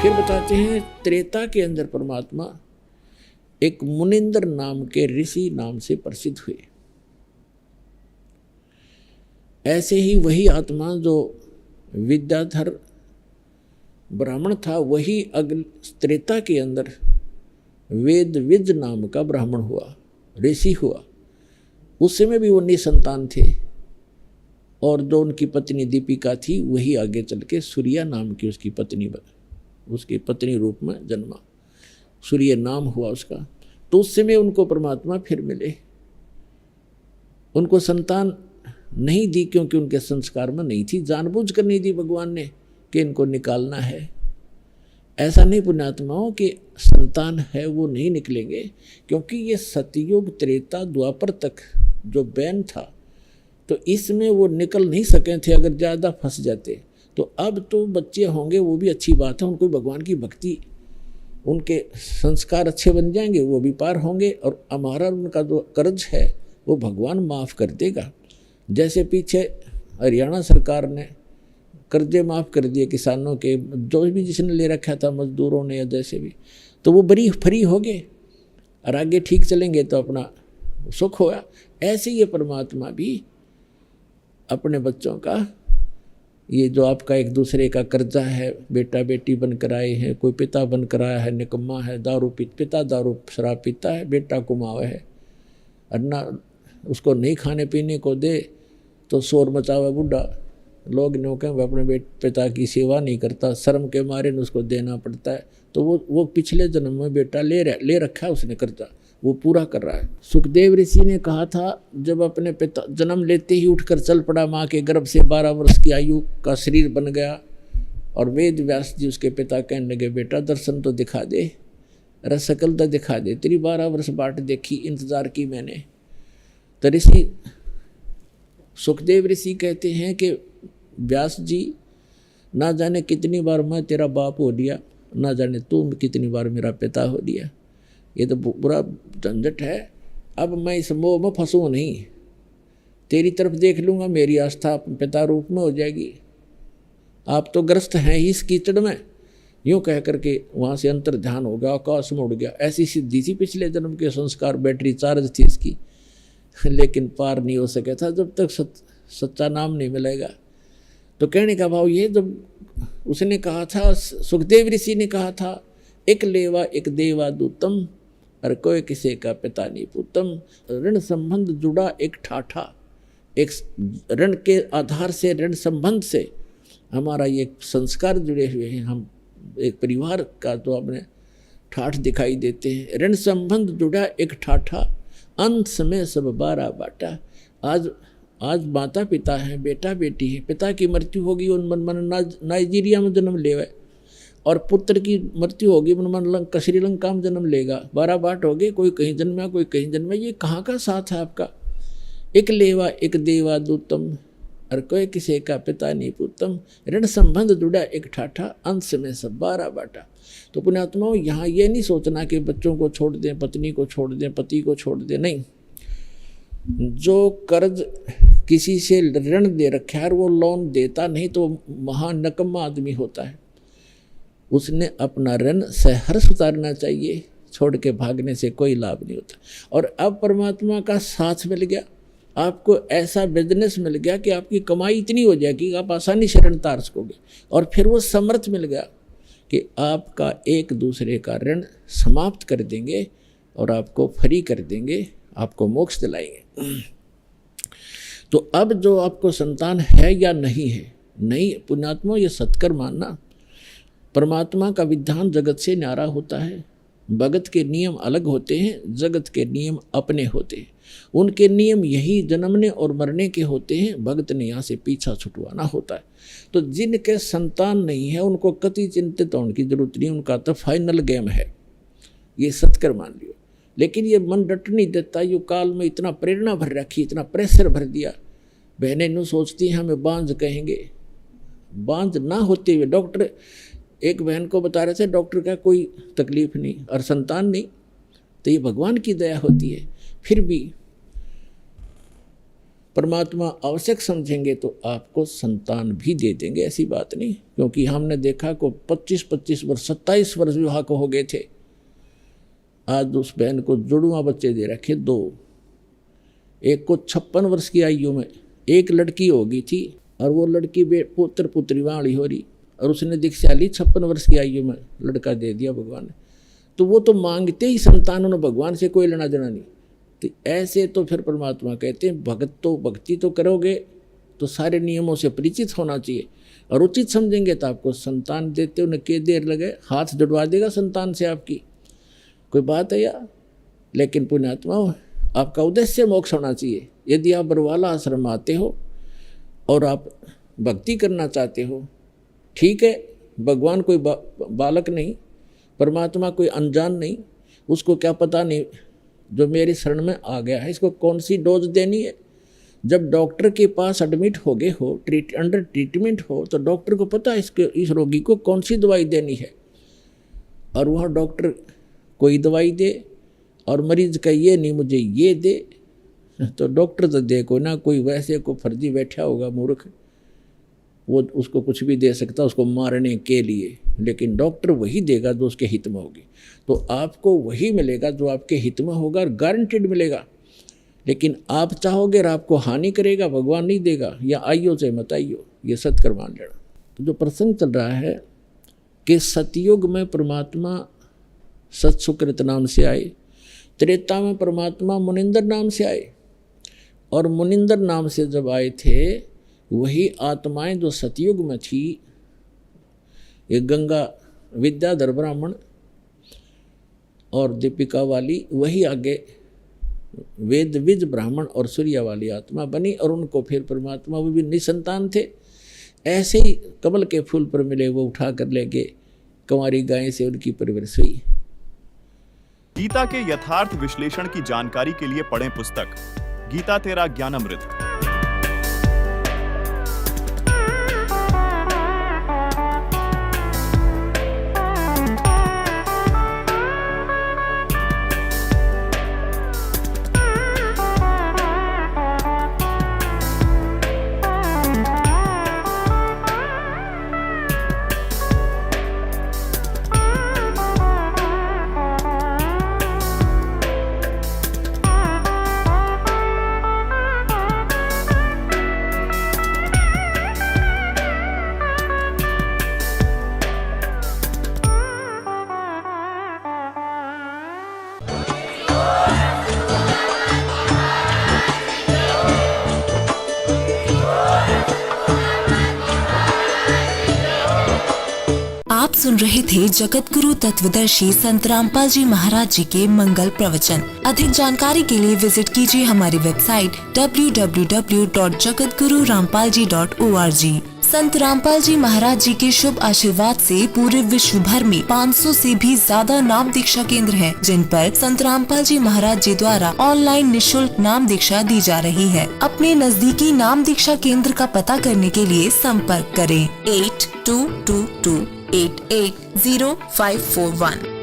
फिर बताते हैं त्रेता के अंदर परमात्मा एक मुनिंद्र नाम के ऋषि नाम से प्रसिद्ध हुए। ऐसे ही वही आत्मा जो विद्याधर ब्राह्मण था, वही अगले त्रेता के अंदर वेदविद नाम का ब्राह्मण हुआ, ऋषि हुआ। उस समय भी वो निसंतान थे और जो उनकी पत्नी दीपिका थी वही आगे चल के सूर्या नाम की उसकी पत्नी रूप में जन्मा, सूर्य नाम हुआ उसका। तो उस समय उनको परमात्मा फिर मिले। उनको संतान नहीं दी क्योंकि उनके संस्कार में नहीं थी, जानबूझ कर नहीं दी भगवान ने कि इनको निकालना है। ऐसा नहीं पुण्यात्माओं कि संतान है वो नहीं निकलेंगे, क्योंकि ये सतयुग त्रेता द्वापर तक जो बैन था तो इसमें वो निकल नहीं सके थे अगर ज़्यादा फंस जाते। तो अब तो बच्चे होंगे वो भी अच्छी बात है, उनको भगवान की भक्ति, उनके संस्कार अच्छे बन जाएंगे, वो भी पार होंगे और हमारा उनका जो कर्ज है वो भगवान माफ़ कर देगा। जैसे पीछे हरियाणा सरकार ने कर्जे माफ़ कर दिए किसानों के, जो भी जिसने ले रखा था मजदूरों ने या जैसे भी, तो वो बड़ी फ्री हो गए और आगे ठीक चलेंगे तो अपना सुख होगा। ऐसे ये परमात्मा भी अपने बच्चों का, ये जो आपका एक दूसरे का कर्जा है, बेटा बेटी बनकर आए हैं, कोई पिता बनकर आया है निकम्मा है, पिता दारू शराब पीता है, बेटा कुमावा है, अन्ना उसको नहीं खाने पीने को दे तो शोर मचावा बूढ़ा, लोग नो कहें अपने पिता की सेवा नहीं करता, शर्म के मारे ने उसको देना पड़ता है। तो वो पिछले जन्म में बेटा ले रखा है उसने कर्जा, वो पूरा कर रहा है। सुखदेव ऋषि ने कहा था, जब अपने पिता जन्म लेते ही उठकर चल पड़ा माँ के गर्भ से, 12 वर्ष की आयु का शरीर बन गया और वेद व्यास जी उसके पिता कहने लगे, बेटा दर्शन तो दिखा दे, रसकल तो दिखा दे, तेरी 12 वर्ष बाट देखी, इंतजार की मैंने। तो ऋषि सुखदेव ऋषि कहते हैं कि व्यास जी, ना जाने कितनी बार मैं तेरा बाप हो दिया, ना जाने तू कितनी बार मेरा पिता हो दिया, ये तो बुरा झंझट है। अब मैं इस मोह में फंसूँ नहीं, तेरी तरफ देख लूँगा, मेरी आस्था पिता रूप में हो जाएगी। आप तो ग्रस्त हैं ही इस कीचड़ में। यूँ कह करके वहाँ से अंतर ध्यान हो गया, आकाश में उड़ गया। ऐसी सिद्धि थी पिछले जन्म के संस्कार, बैटरी चार्ज थी इसकी, लेकिन पार नहीं हो सका था जब तक सच्चा नाम नहीं मिलेगा। तो कहने का भाव ये, जब उसने कहा था, सुखदेव ऋषि ने कहा था, एक लेवा एक देवा दूतम, और कोई किसी का पिता नहीं पूतम। ऋण संबंध जुड़ा एक ठाठा, एक ऋण के आधार से, ऋण संबंध से हमारा ये संस्कार जुड़े हुए हैं। हम एक परिवार का तो अपने ठाठ दिखाई देते हैं। ऋण संबंध जुड़ा एक ठाठा, अंत समय सब 12 बाटा। आज माता पिता हैं, बेटा बेटी है, पिता की मृत्यु होगी मन नाइजीरिया में जन्म लेवे, और पुत्र की मृत्यु होगी मन श्रीलंका में जन्म लेगा। 12 बाट हो गए, कोई कहीं जन्मा कोई कहीं जन्मा। ये कहाँ का साथ है आपका? एक लेवा एक देवा दूतम, और कोई किसी का पिता नहीं पूतम। ऋण संबंध जुड़ा एक ठाठा, अंश में सब 12 बाटा। तो पुण्यात्माओं, यहाँ ये नहीं सोचना कि बच्चों को छोड़ दें, पत्नी को छोड़ दें, पति को छोड़ दें, नहीं। जो कर्ज किसी से ऋण दे रखा है और वो लोन देता नहीं तो महानकम्मा आदमी होता है। उसने अपना ऋण सहर्ष उतारना चाहिए, छोड़ के भागने से कोई लाभ नहीं होता। और अब परमात्मा का साथ मिल गया, आपको ऐसा बिजनेस मिल गया कि आपकी कमाई इतनी हो जाएगी कि आप आसानी से ऋण उतार सकोगे। और फिर वो समर्थ मिल गया कि आपका एक दूसरे का ऋण समाप्त कर देंगे और आपको फ्री कर देंगे, आपको मोक्ष दिलाएंगे। तो अब जो आपको संतान है या नहीं है, नहीं पुण्यात्मा, ये सत्कर मानना। परमात्मा का विधान जगत से न्यारा होता है। भगत के नियम अलग होते हैं, जगत के नियम अपने होते हैं। उनके नियम यही जन्मने और मरने के होते हैं, भगत ने यहाँ से पीछा छुटवाना होता है। तो जिनके संतान नहीं है उनको कति चिंतित होने की जरूरत नहीं, उनका तो फाइनल गेम है, ये सत्कर मान लियो। लेकिन ये मन डट नहीं देता। यु काल में इतना प्रेरणा भर रखी, इतना प्रेशर भर दिया, बहनें यूँ सोचती हैं हमें बांझ कहेंगे। बांझ ना होते हुए, डॉक्टर एक बहन को बता रहे थे, डॉक्टर का कोई तकलीफ नहीं और संतान नहीं, तो ये भगवान की दया होती है। फिर भी परमात्मा आवश्यक समझेंगे तो आपको संतान भी दे देंगे, ऐसी बात नहीं। क्योंकि हमने देखा को 25-25 वर्ष 27 वर्ष विवाह को हो गए थे, आज उस बहन को जुड़वा बच्चे दे रखे 2। एक को 56 वर्ष की आयु में एक लड़की हो गई थी और वो लड़की पुत्र पुत्री वाली हो रही, और उसने दीक्षा ली 56 वर्ष की आयु में लड़का दे दिया भगवान ने। तो वो तो मांगते ही संतान, उन्होंने भगवान से कोई लेना देना नहीं। तो ऐसे तो फिर परमात्मा कहते हैं भक्ति तो करोगे तो सारे नियमों से परिचित होना चाहिए, और उचित समझेंगे तो आपको संतान देते उन्हें के देर लगे, हाथ जुड़वा देगा संतान से आपकी, कोई बात है यार। लेकिन पुण्यात्मा आपका उद्देश्य मोक्ष होना चाहिए। यदि आप बरवाला आश्रम आते हो और आप भक्ति करना चाहते हो, ठीक है, भगवान कोई बालक नहीं, परमात्मा कोई अनजान नहीं, उसको क्या पता नहीं जो मेरी शरण में आ गया है इसको कौन सी डोज देनी है। जब डॉक्टर के पास एडमिट हो गए हो, अंडर ट्रीटमेंट हो, तो डॉक्टर को पता है इस रोगी को कौन सी दवाई देनी है, और वह डॉक्टर कोई दवाई दे और मरीज का ये नहीं मुझे ये दे, तो डॉक्टर तो देखो ना, कोई वैसे को फर्जी बैठा होगा मूर्ख, वो उसको कुछ भी दे सकता उसको मारने के लिए, लेकिन डॉक्टर वही देगा जो उसके हित में होगी। तो आपको वही मिलेगा जो आपके हित में होगा, और गारंटेड मिलेगा। लेकिन आप चाहोगे और आपको हानि करेगा, भगवान नहीं देगा, या आइयो चाहे मत आइयो, ये सत्कर मान लेना। तो जो प्रसंग चल रहा है कि सतयुग में परमात्मा सत्सुकृत नाम से आए, त्रेता में परमात्मा मुनिंदर नाम से आए, और मुनिंदर नाम से जब आए थे वही आत्माएं जो सतयुग में थी, ये गंगा विद्याधर ब्राह्मण और दीपिका वाली, वही आगे वेद विज ब्राह्मण और सूर्या वाली आत्मा बनी, और उनको फिर परमात्मा वो भी निसंतान थे। ऐसे ही कमल के फूल पर मिले वो उठा कर ले गए, कंवारी गाय से उनकी परवरिश हुई। गीता के यथार्थ विश्लेषण की जानकारी के लिए पढ़ें पुस्तक गीता तेरा ज्ञानामृत। सुन रहे थे जगत गुरु तत्वदर्शी संत रामपाल जी महाराज जी के मंगल प्रवचन। अधिक जानकारी के लिए विजिट कीजिए हमारी वेबसाइट www.jagatgururampalji.org। संत रामपाल जी महाराज जी के शुभ आशीर्वाद से पूरे विश्व भर में 500 से भी ज्यादा नाम दीक्षा केंद्र हैं, जिन पर संत रामपाल जी महाराज जी द्वारा ऑनलाइन निशुल्क नाम दीक्षा दी जा रही है। अपने नजदीकी नाम दीक्षा केंद्र का पता करने के लिए संपर्क करें 8222880541।